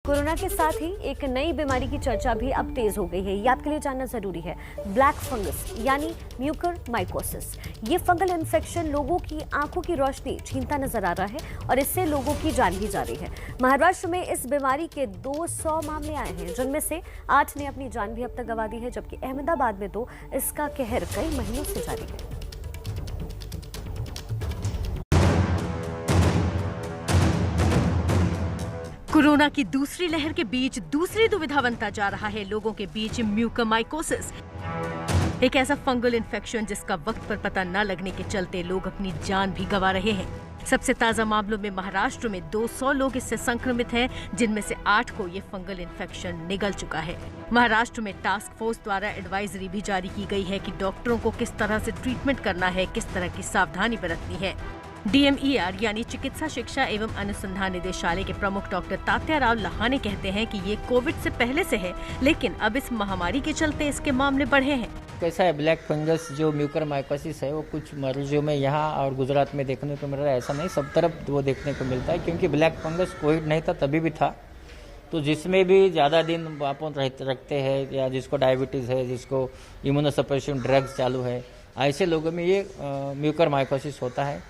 Corona के साथ ही एक नई बीमारी की चर्चा भी अब तेज हो गई है। ये आपके लिए जानना जरूरी है। ब्लैक फंगस यानी म्यूकरमाइकोसिस। ये फंगल इन्फेक्शन लोगों की आंखों की रोशनी छीनता नजर आ रहा है और इससे लोगों की जान भी जा रही है। महाराष्ट्र में इस बीमारी के 200 मामले आए हैं, जिनमें से 8 ने अपनी जान भी अब तक गंवा दी है, जबकि अहमदाबाद में तो इसका कहर कई महीनों से जारी है। कोरोना की दूसरी लहर के बीच दूसरी दुविधा बनता जा रहा है लोगों के बीच म्यूकरमाइकोसिस, एक ऐसा फंगल इन्फेक्शन जिसका वक्त पर पता न लगने के चलते लोग अपनी जान भी गंवा रहे हैं। सबसे ताजा मामलों में महाराष्ट्र में 200 लोग इससे संक्रमित हैं, जिनमें से 8 को ये फंगल इन्फेक्शन निगल चुका है। महाराष्ट्र में टास्क फोर्स द्वारा एडवाइजरी भी जारी की गई है कि डॉक्टरों को किस तरह से ट्रीटमेंट करना है, किस तरह की सावधानी बरतनी है। DMER यानी चिकित्सा शिक्षा एवं अनुसंधान निदेशालय के प्रमुख डॉक्टर तात्याराव लहाने कहते हैं कि ये कोविड से पहले से है, लेकिन अब इस महामारी के चलते इसके मामले बढ़े हैं। कैसा है, ब्लैक फंगस जो म्यूकरमाइकोसिस है वो कुछ मरीजों में यहाँ और गुजरात में देखने को मिल रहा है। ऐसा नहीं, सब तरफ वो देखने को मिलता है, क्योंकि ब्लैक फंगस कोविड नहीं था तभी भी था। तो जिसमें भी ज़्यादा दिन अपन रखते हैं, या जिसको डायबिटीज़ है, जिसको इम्यूनोसप्रेशन ड्रग्स चालू है, ऐसे लोगों में ये म्यूकरमाइकोसिस होता है।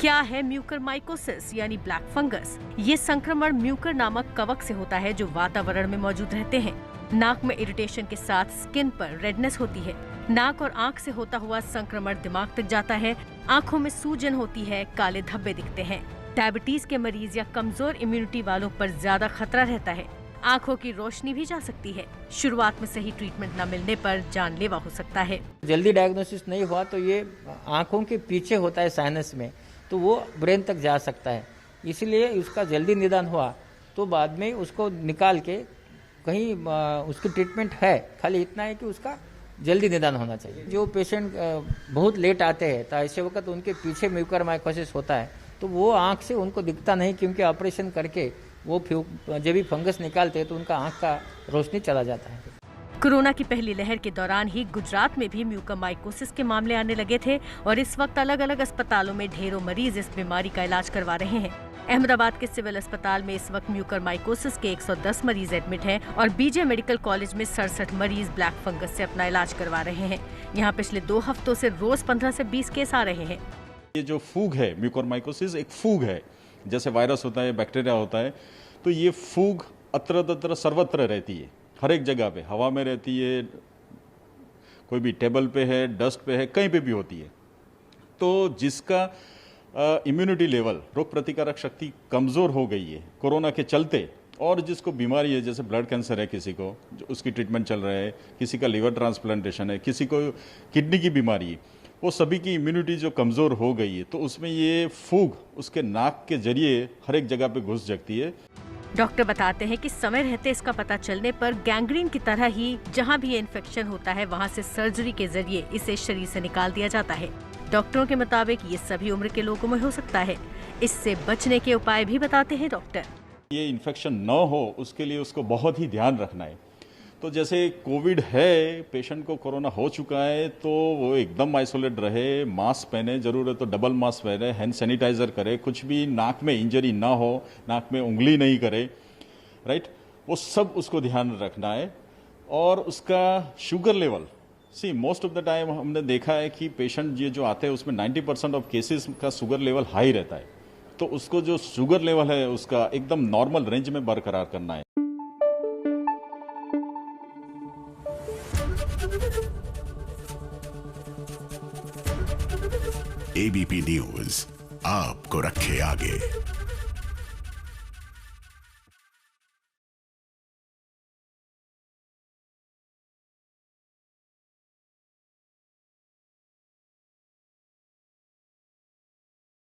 क्या है म्यूकरमाइकोसिस यानी ब्लैक फंगस? ये संक्रमण म्यूकर नामक कवक से होता है जो वातावरण में मौजूद रहते हैं। नाक में इरिटेशन के साथ स्किन पर रेडनेस होती है। नाक और आंख से होता हुआ संक्रमण दिमाग तक जाता है। आंखों में सूजन होती है, काले धब्बे दिखते हैं। डायबिटीज के मरीज या कमजोर इम्यूनिटी वालों पर ज्यादा खतरा रहता है। आंखों की रोशनी भी जा सकती है। शुरुआत में सही ट्रीटमेंट न मिलने पर जानलेवा हो सकता है। जल्दी डायग्नोसिस नहीं हुआ तो ये आंखों के पीछे होता है, साइनस में, तो वो ब्रेन तक जा सकता है। इसलिए उसका जल्दी निदान हुआ तो बाद में उसको निकाल के कहीं उसकी ट्रीटमेंट है। खाली इतना है कि उसका जल्दी निदान होना चाहिए। जो पेशेंट बहुत लेट आते हैं तो ऐसे वक्त उनके पीछे म्यूकरमाइकोसिस होता है, तो वो आँख से उनको दिखता नहीं, क्योंकि ऑपरेशन करके वो जब भी फंगस निकालते हैं तो उनका आँख का रोशनी चला जाता है। कोरोना की पहली लहर के दौरान ही गुजरात में भी म्यूकरमाइकोसिस के मामले आने लगे थे और इस वक्त अलग अलग अस्पतालों में ढेरों मरीज इस बीमारी का इलाज करवा रहे हैं। अहमदाबाद के सिविल अस्पताल में इस वक्त म्यूकरमाइकोसिस के 110 मरीज एडमिट हैं और बीजे मेडिकल कॉलेज में 67 मरीज ब्लैक फंगस से अपना इलाज करवा रहे हैं। यहाँ पिछले 2 हफ्तों से रोज 15 से 20 केस आ रहे हैं। ये जो फूग है, म्यूकरमाइकोसिस एक फूग है, जैसे वायरस होता है, बैक्टीरिया होता है, तो ये फूग अत्र तत्र सर्वत्र रहती है, हर एक जगह पे, हवा में रहती है, कोई भी टेबल पे है, डस्ट पे है, कहीं पे भी होती है। तो जिसका इम्यूनिटी लेवल, रोग प्रतिकारक शक्ति कमज़ोर हो गई है कोरोना के चलते, और जिसको बीमारी है, जैसे ब्लड कैंसर है, किसी को जो उसकी ट्रीटमेंट चल रहा है, किसी का लीवर ट्रांसप्लांटेशन है, किसी को किडनी की बीमारी है, वो सभी की इम्यूनिटी जो कमज़ोर हो गई है, तो उसमें ये फूग उसके नाक के जरिए हर एक जगह पे घुस जाती है। डॉक्टर बताते हैं कि समय रहते इसका पता चलने पर गैंग्रीन की तरह ही जहां भी ये इन्फेक्शन होता है वहां से सर्जरी के जरिए इसे शरीर से निकाल दिया जाता है। डॉक्टरों के मुताबिक ये सभी उम्र के लोगों में हो सकता है। इससे बचने के उपाय भी बताते हैं डॉक्टर। ये इन्फेक्शन न हो उसके लिए उसको बहुत ही ध्यान रखना है। तो जैसे कोविड है, पेशेंट को कोरोना हो चुका है, तो वो एकदम आइसोलेट रहे, मास्क पहने, जरूरत तो डबल मास्क पहने, हैंड सैनिटाइजर करे, कुछ भी नाक में इंजरी ना हो, नाक में उंगली नहीं करे, राइट, वो सब उसको ध्यान रखना है। और उसका sugar level, see most of the time हमने देखा है कि पेशेंट ये जो आते हैं उसमें 90% ऑफ केसेस का शुगर लेवल हाई रहता है, तो उसको जो शुगर लेवल है उसका एकदम नॉर्मल रेंज में बरकरार करना है। ABP न्यूज आपको रखे आगे।